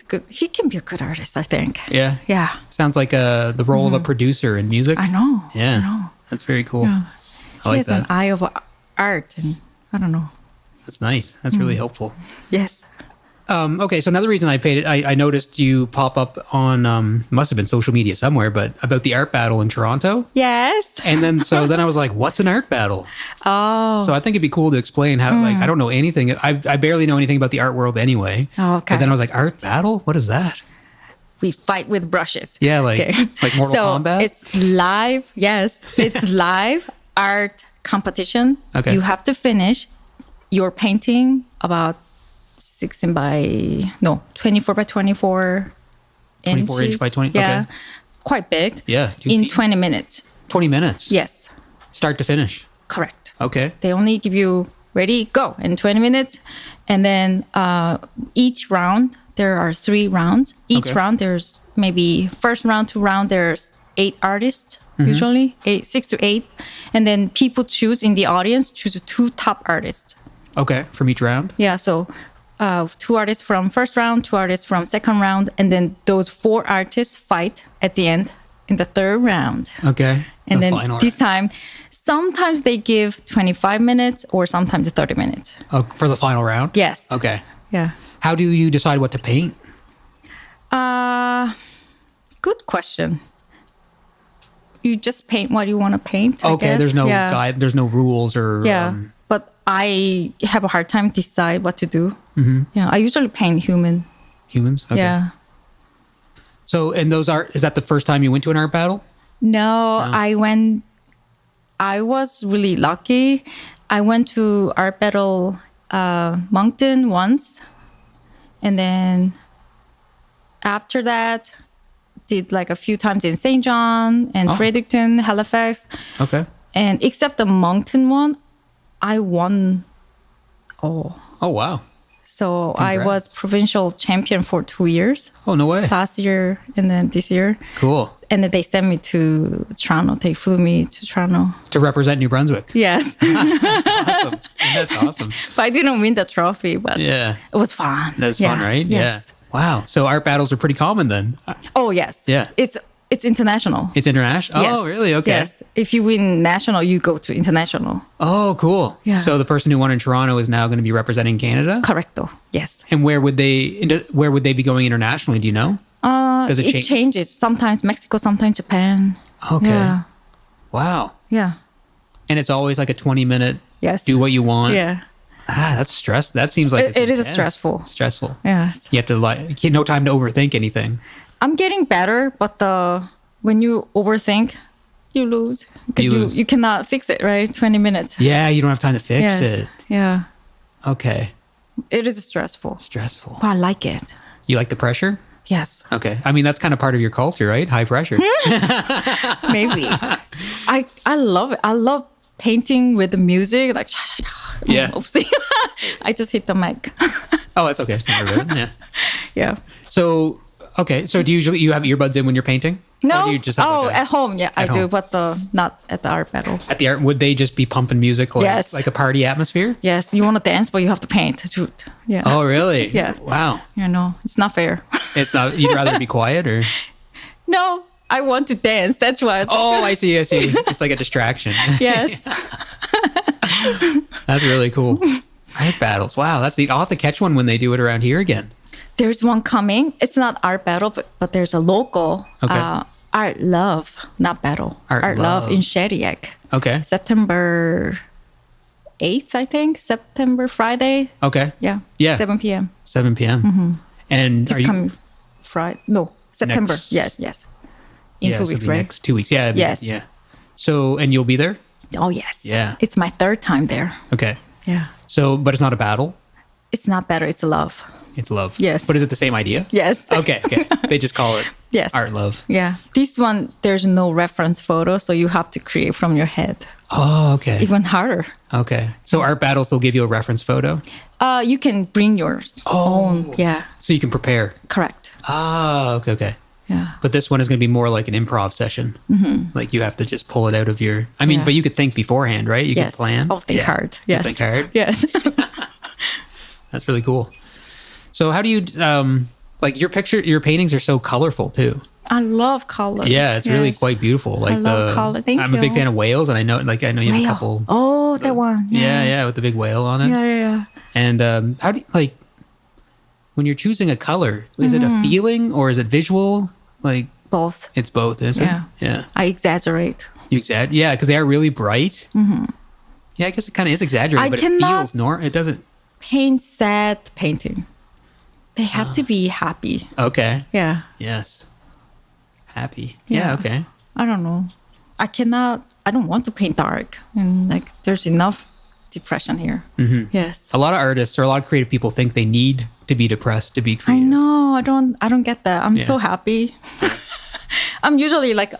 good. He can be a good artist, I think. Yeah. Yeah. Sounds like the role of a producer in music. I know. Yeah. I know. That's very cool. Yeah. I He like has that. an eye of art, and I don't know. That's nice. That's really helpful. Yes. Okay, so another reason I noticed you pop up on must have been social media somewhere, but about the art battle in Toronto. Yes. And then I was like, what's an art battle? Oh. So I think it'd be cool to explain how like I don't know anything. I barely know anything about the art world anyway. Oh, okay. But then I was like, art battle? What is that? We fight with brushes. Yeah, like Mortal Kombat? It's live. Yes, it's live art competition. Okay. You have to finish your painting about 24 by 24 24 inch by 20? Yeah, Okay. quite big. Yeah, 2 in feet. 20 minutes. 20 minutes? Yes, Start to finish? correct. Okay. They only give you ready, go in 20 minutes. And then each round, there are 3 rounds. Each Okay. round, there's maybe first round, 2 round, there's 8 artists, usually 6 to 8. And then people choose in the audience, choose the 2 top artists. Okay, from each round? Yeah, so two artists from first round, two artists from second round, and then those four artists fight at the end in the third round. Okay. And The then final this time, sometimes they give 25 minutes or sometimes 30 minutes. Oh, for the final round? Yes. Okay. Yeah. How do you decide what to paint? Good question. You just paint what you want to paint. I Okay, guess. there's no Yeah. guide, there's no rules or... Yeah. But I have a hard time decide what to do. Mm-hmm. Yeah. I usually paint humans? Okay. Yeah. So, and is that the first time you went to an art battle? No, I was really lucky. I went to art battle Moncton once. And then after that, did like a few times in St. John and Fredericton, Halifax. Okay. And except the Moncton one, I won all. Oh, wow. So Congrats. I was provincial champion for 2 years. Oh, no way. Last year and then this year. Cool. And then they sent me to Toronto. They flew me to Toronto. To represent New Brunswick. Yes. That's awesome. That's awesome. But I didn't win the trophy, but Yeah. it was fun. That's fun, right? Yes. Yeah. Wow. So art battles are pretty common then. Oh, yes. Yeah. It's international. It's international? Yes. Oh, really? Okay. Yes. If you win national, you go to international. Oh, cool. Yeah. So the person who won in Toronto is now going to be representing Canada? Correcto. Yes. And where would they be going internationally? Do you know? Does It change? changes. Sometimes Mexico, sometimes Japan. Okay. Yeah. Wow. Yeah. And it's always like a 20-minute Yes. do what you want. Yeah. That's stress. That seems like It is intense. stressful. Stressful. Yes. You have to no time to overthink anything. I'm getting better, but when you overthink, you lose because you cannot fix it, right? 20 minutes. Yeah, you don't have time to fix Yes. it. Yeah. Okay. It is stressful. Stressful. But I like it. You like the pressure? Yes. Okay. I mean, that's kind of part of your culture, right? High pressure. Maybe. I love it. I love painting with the music, like sha, sha, sha. Yeah. Oopsie. I just hit the mic. Oh, that's okay. Never ruined. Yeah. Yeah. So, okay. So do you have earbuds in when you're painting? No. Or do you just have at home. Yeah, I At do, home. but not at the art battle. at the art, would they just be pumping music Yes. like a party atmosphere? Yes, you want to dance, but you have to paint. Shoot. Yeah. Oh, really? Yeah. Wow. You know, it's not fair. It's not, you'd rather be quiet or? No, I want to dance. That's why. Oh, I see. It's like a distraction. Yes. That's really cool. Art battles. Wow, that's neat. I'll have to catch one when they do it around here again. There's one coming. It's not art battle, but there's a local Okay. art love, not battle. Art love Love. in Shediac. Okay. September 8th, I think. September Friday. Okay. Yeah. Yeah. 7 p.m. 7 p.m. And This are you? coming Friday. No, September. Next- Yes. In 2 so weeks, the right? next 2 weeks. Yeah. Yes. Yeah. So, and you'll be there? Oh, yes. Yeah. It's my third time there. Okay. Yeah. So, but it's not a battle. It's not better. It's love. It's love. Yes. But is it the same idea? Yes. Okay. They just call it Yes. art love. Yeah. This one, there's no reference photo, so you have to create from your head. Oh, okay. Even harder. Okay. So art battles, they'll give you a reference photo. You can bring your own. Yeah. So you can prepare. Correct. Ah, okay. Yeah. But this one is going to be more like an improv session. Mm-hmm. Like you have to just pull it out of your. I mean, Yeah. but you could think beforehand, right? You Yes. could plan. I'll think hard. You Yes. think hard. Yes. That's really cool. So how do you like your paintings are so colorful too. I love color. Yeah, it's really Yes. quite beautiful. Like love color. Thank I'm a big you. fan of whales, and I know you have a Whale. couple. Oh, that one. Yeah, Yes. with the big whale on it. Yeah. And how do you like when you're choosing a color? Is it a feeling or is it visual? Like Both. it's both, isn't Yeah. it? Yeah. I exaggerate. You exaggerate, yeah, because they are really bright. Mm-hmm. Yeah, I guess it kind of is exaggerated, I but cannot- it feels it doesn't. Paint sad painting. They have to be happy. Okay. Yeah. Yes. Happy. Yeah. Okay. I don't know. I don't want to paint dark. And like, there's enough depression here. Mm-hmm. Yes. A lot of artists or a lot of creative people think they need to be depressed to be I creative. know. I don't get that. I'm Yeah. so happy. I'm usually like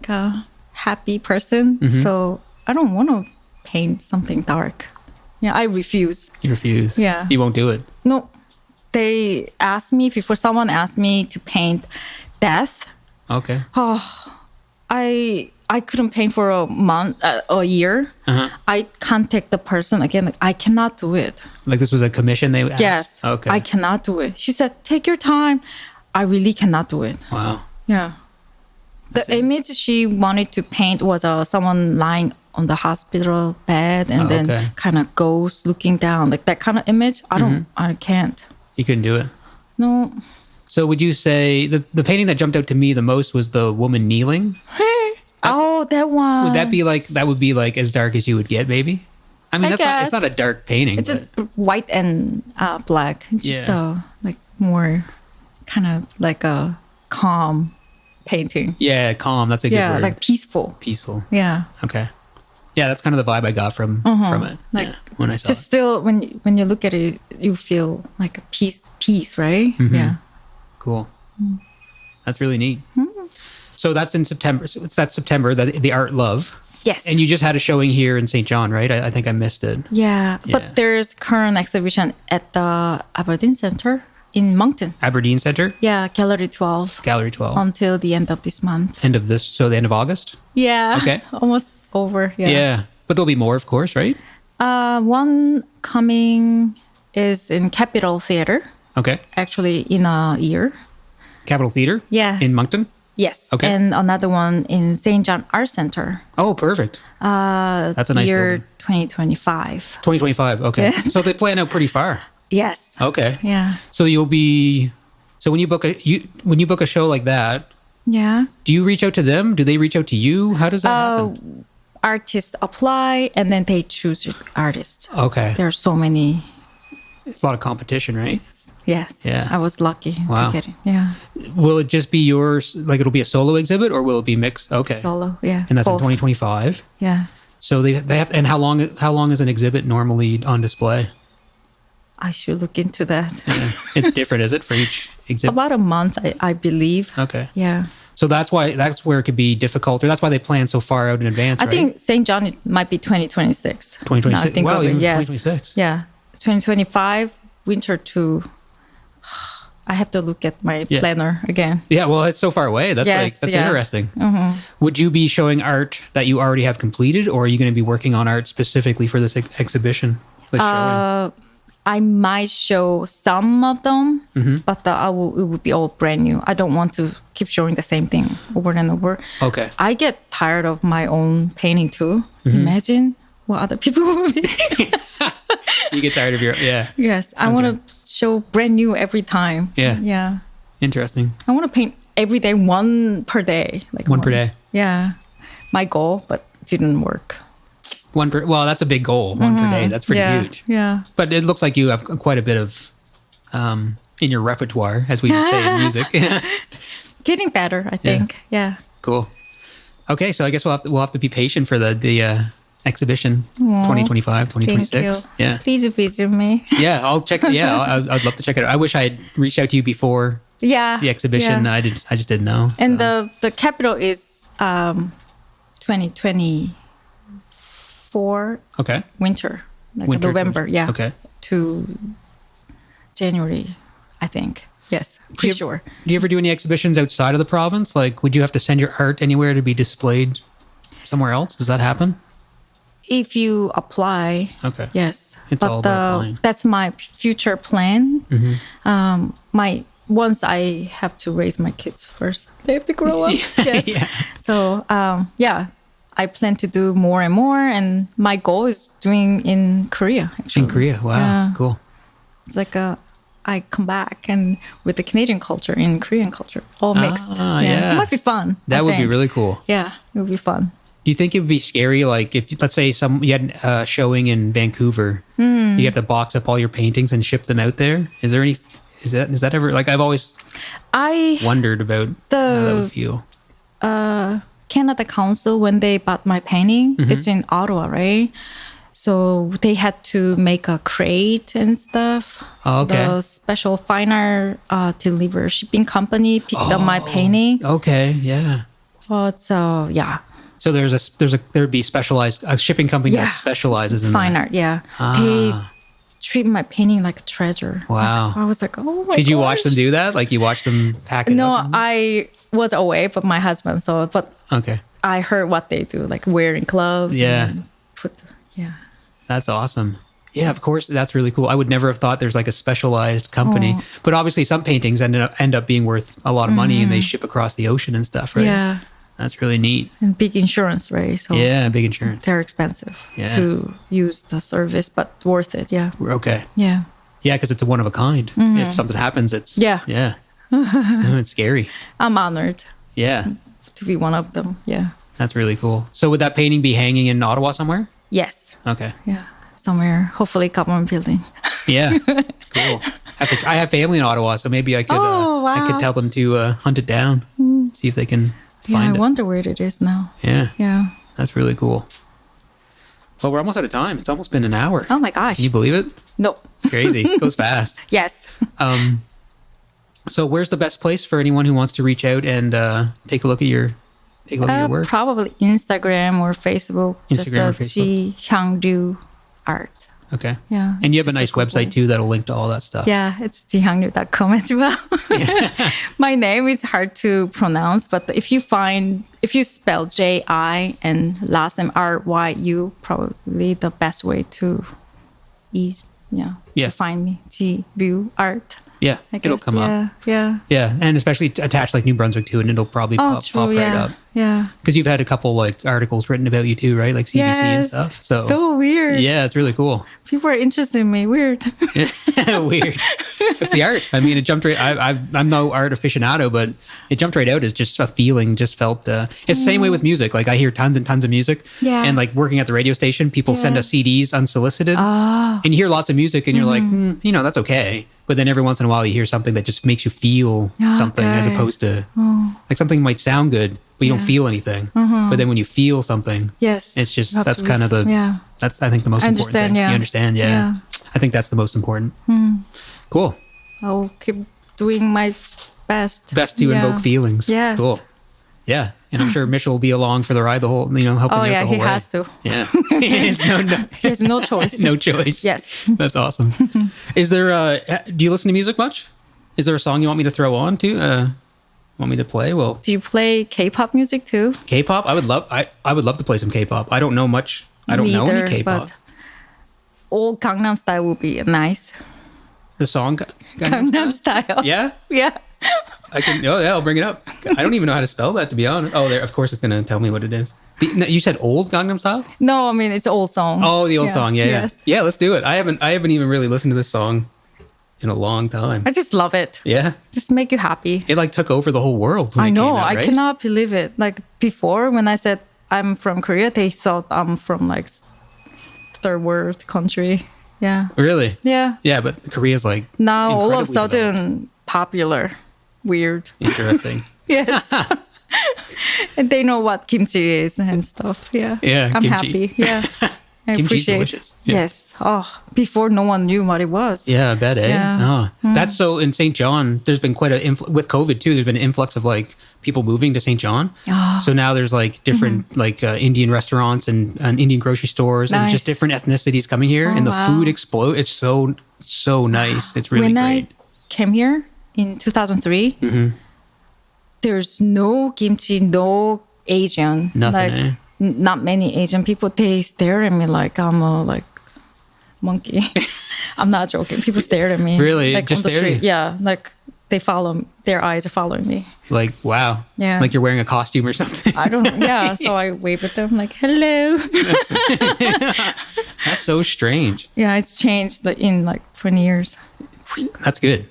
a happy person. Mm-hmm. So I don't want to paint something dark. Yeah, I refuse. You refuse. Yeah. You won't do it. No, they asked me before. Someone asked me to paint death. Okay. I couldn't paint for a month, a year. I contact the person again. Like, I cannot do it. Like this was a commission they asked? Yes. Okay. I cannot do it. She said, take your time. I really cannot do it. Wow. Yeah. The image she wanted to paint was someone lying on the hospital bed and then kind of ghost looking down. Like that kind of image. I can't. You couldn't do it? No. So would you say the painting that jumped out to me the most was the woman kneeling? That one. Would that would be like as dark as you would get, maybe? I mean, it's not a dark painting. It's just white and black. Just like more kind of like a calm painting. Yeah, calm. That's a good word. Yeah, like peaceful. Peaceful. Yeah. Okay. Yeah, that's kind of the vibe I got from it. Like when I saw just it. still when you look at it, you feel like a peace, right? Yeah. Cool. That's really neat. So that's in September. So that's September, the Art Love. Yes. And you just had a showing here in St. John, right? I think I missed it. Yeah. But there's current exhibition at the Aberdeen Center in Moncton. Aberdeen Center? Yeah, Gallery 12. Gallery 12. Until the end of this month. The end of August? Yeah. Okay. Almost over. Yeah. Yeah. But there'll be more, of course, right? One coming is in Capitol Theater. Okay. Actually, in a year. Capitol Theater? Yeah. In Moncton? Yes. Okay. And another one in St. John Art Center. Oh, perfect. That's a nice year building. 2025. 2025. Okay. Yes. So they plan out pretty far. Yes. Okay. Yeah. So when you book a show like that, Yeah. do you reach out to them? Do they reach out to you? How does that happen? Artists apply and then they choose your artist. Okay. There are so many. It's a lot of competition, right? Yes. Yeah. I was lucky Wow. to get it. Yeah. Will it just be yours? Like it'll be a solo exhibit, or will it be mixed? Okay. Solo. Yeah. And that's both. in 2025. Yeah. So they have. And how long is an exhibit normally on display? I should look into that. Yeah. It's different, is it, for each exhibit? About a month, I believe. Okay. Yeah. So that's where it could be difficult, or that's why they plan so far out in advance. I right? think St. John it might be 2026. 2026. Now I think Wow, of it, even yes. 2026. Yeah. 2025, winter to. I have to look at my planner again. Yeah, well, it's so far away. That's Yes, interesting. Would you be showing art that you already have completed, or are you going to be working on art specifically for this exhibition? This showing? I might show some of them, but it would be all brand new. I don't want to keep showing the same thing over and over. Okay. I get tired of my own painting too. Imagine what other people will be. You get tired of your Yes, I want to show brand new every time. Yeah. Yeah. Interesting. I want to paint every day, one per day. Like one per day. Yeah. My goal, but it didn't work. Well, that's a big goal. One per day. That's pretty huge. Yeah. But it looks like you have quite a bit of in your repertoire, as we would say in music. Getting better, I think. Yeah. Cool. Okay, so I guess we'll have to be patient for the exhibition 2025, 2026. Thank you. Yeah. Please visit me. Yeah, I'll check. Yeah, I'd love to check it out. I wish I had reached out to you before Yeah. the exhibition. Yeah. I just didn't know. And so. the capital is 2024 Okay. winter, like Winter, November, yeah. Okay. To January, I think. Yes, pretty sure. Do you ever do any exhibitions outside of the province? Like, would you have to send your art anywhere to be displayed somewhere else? Does that happen? If you apply, Okay. yes. It's all about applying. That's my future plan. Once I have to raise my kids first, they have to grow up. Yes. Yeah. So I plan to do more and more, and my goal is doing in Korea. Actually. In Korea. Wow. Yeah. Cool. It's like I come back and with the Canadian culture and Korean culture all mixed. Yeah. It might be fun. That I would be think. really cool. Yeah, it would be fun. Do you think it would be scary, like if, let's say, you had a showing in Vancouver, you have to box up all your paintings and ship them out there? Is that ever, like, I've always wondered about how that would feel. Canada Council, when they bought my painting, it's in Ottawa, right? So they had to make a crate and stuff. Oh, okay. The special fine art deliver shipping company picked up my painting. Okay, yeah. So yeah. So there'd be a shipping company that specializes in fine that. art. Yeah, treat my painting like a treasure. Wow. I was like, oh my Did you watch gosh. them do that? Like you watched them pack it No, up? I was away, but my husband saw it. But Okay. I heard what they do, like wearing gloves. Yeah. And yeah. That's awesome. Yeah, of course. That's really cool. I would never have thought there's like a specialized company, but obviously some paintings end up being worth a lot of money and they ship across the ocean and stuff, right? Yeah. That's really neat. And big insurance, right? So Yeah, big insurance. they're expensive Yeah. to use the service, but worth it. Yeah. Okay. Yeah. Yeah, because it's a one of a kind. If something happens, it's Yeah. yeah. Oh, it's scary. I'm honored Yeah, to be one of them. Yeah. that's really cool. So would that painting be hanging in Ottawa somewhere? Yes. Okay. Yeah. Somewhere, hopefully, government building. Yeah. Cool. I have family in Ottawa, so maybe I could Oh, I could wow. tell them to hunt it down, see if they can Yeah, I find it. wonder where it is now. Yeah, Yeah. that's really cool. Well, we're almost out of time. It's almost been an hour. Oh my gosh. Can you believe it? No. It's crazy. It goes fast. Yes. So where's the best place for anyone who wants to reach out and take a look at your work? Probably Instagram or Facebook. Instagram or Just Ji Hyang Ryu art. Okay. Yeah. And you have a Just nice Google. website too that'll link to all that stuff. Yeah, it's jihangryu.com as well. My name is hard to pronounce, but if you spell J-I and last name R-Y-U, probably the best way to Yeah. find me. Ji Ryu art. Yeah, I it'll guess. come up. Yeah. Yeah, and especially attach like New Brunswick to it, and it'll probably Oh, pop true. right Yeah. up. Yeah. Because you've had a couple like articles written about you too, right? Like CBC and Yes. stuff. So weird. yeah, it's really cool. People are interested in me. Weird. Weird. It's the art. I mean, it jumped right. I'm no art aficionado, but it jumped right out as just a feeling. Just felt. It's the same way with music. Like I hear tons and tons of music. Yeah. And like working at the radio station, people send us CDs unsolicited, Ah. and you hear lots of music, and you're like, that's okay. But then every once in a while, you hear something that just makes you feel something, as Okay. opposed to like something might sound good, but you don't feel anything. But then when you feel something, Yes. it's just You have that's to kind of the Yeah. that's I think the most I important understand, thing. yeah. You understand? Yeah. Yeah. I think that's the most important. Cool. I'll keep doing my best. Best to Yeah. invoke feelings. Yes. Cool. Yeah. And I'm sure Mitchell will be along for the ride, helping Oh you out the yeah, whole he way. has to. Yeah. It's no, He has no choice. no choice. Yes. That's awesome. Is there, do you listen to music much? Is there a song you want me to throw on too? Want me to play? Well, Do you play K-pop music too? K-pop, I would love to play some K-pop. I don't know much. I don't Me know either, any K-pop. but old Gangnam Style would be nice. The song? Gangnam Style. Yeah? Yeah. I can. Oh yeah, I'll bring it up. I don't even know how to spell that, to be honest. Oh, there. Of course, it's gonna tell me what it is. You said old Gangnam Style? No, I mean it's old song. Oh, the old song. Yeah, Yes. yeah. Let's do it. I haven't even really listened to this song in a long time. I just love it. Yeah, Just make you happy. it like took over the whole world. When I it know. Came out, I right? cannot believe it. Like before, when I said I'm from Korea, they thought I'm from like third world country. Yeah. Really? Yeah. Yeah, but Korea's like Now all of a incredibly sudden developed. popular. Weird. Interesting. Yes. And they know what kimchi is and stuff. Yeah. Yeah, I'm kimchi. happy. Yeah. I Kimchi's appreciate delicious. Yeah. Yes. Oh, before no one knew what it was. Yeah, I bet, eh? Yeah. Oh. That's so in St. John, there's been quite with COVID too, there's been an influx of like people moving to St. John. Oh. So now there's like different like Indian restaurants and Indian grocery stores and just Nice. different ethnicities coming here and the wow. food explode. It's so nice. It's really When great. I came here in 2003, Mm-hmm. there's no kimchi, no Asian. Nothing, like, eh? Not many Asian people. They stare at me like I'm a like monkey. I'm not joking. People stare at me. Really? Like Just on the stare at street. you? Yeah. Like they follow. Their eyes are following me. Like, wow. Yeah. Like you're wearing a costume or something. I don't. Yeah. So I wave at them like hello. That's so strange. Yeah. It's changed in like 20 years. That's good.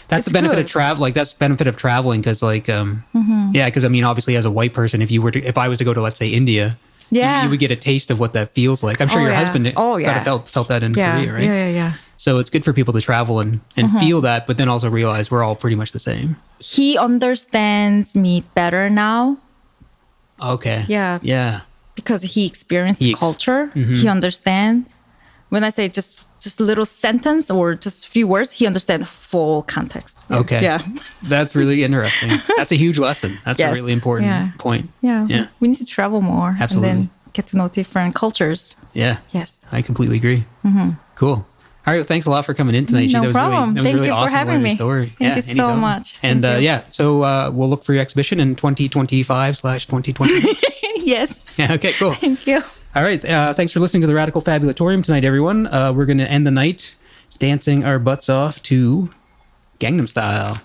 That's It's the benefit of good. travel. Like that's the benefit of traveling because like, yeah, because I mean, obviously as a white person, if I was to go to, let's say India, Yeah. you would get a taste of what that feels like. I'm sure Oh, your yeah. husband Oh, got yeah. to felt that in Yeah. Korea, right? Yeah. So it's good for people to travel and feel that, but then also realize we're all pretty much the same. He understands me better now. Okay. Yeah. Yeah. Because he experienced He ex- culture, he understands. When I say just a little sentence or just few words, he understands full context. Okay. Yeah. That's really interesting. That's a huge lesson. That's a Yes. really important Yeah. point. Yeah. Yeah. We need to travel more. Absolutely. And then get to know different cultures. Yeah. Yes. I completely agree. Cool. All right. Well, thanks a lot for coming in tonight. Ji. No problem. That was Thank really you for awesome having learning me. your story. Thank you so anytime. much. And Thank you. so we'll look for your exhibition in 2025/2020. Yes. Yeah. Okay. Cool. Thank you. All right. Thanks for listening to the Radical Fabulatorium tonight, everyone. We're going to end the night dancing our butts off to Gangnam Style.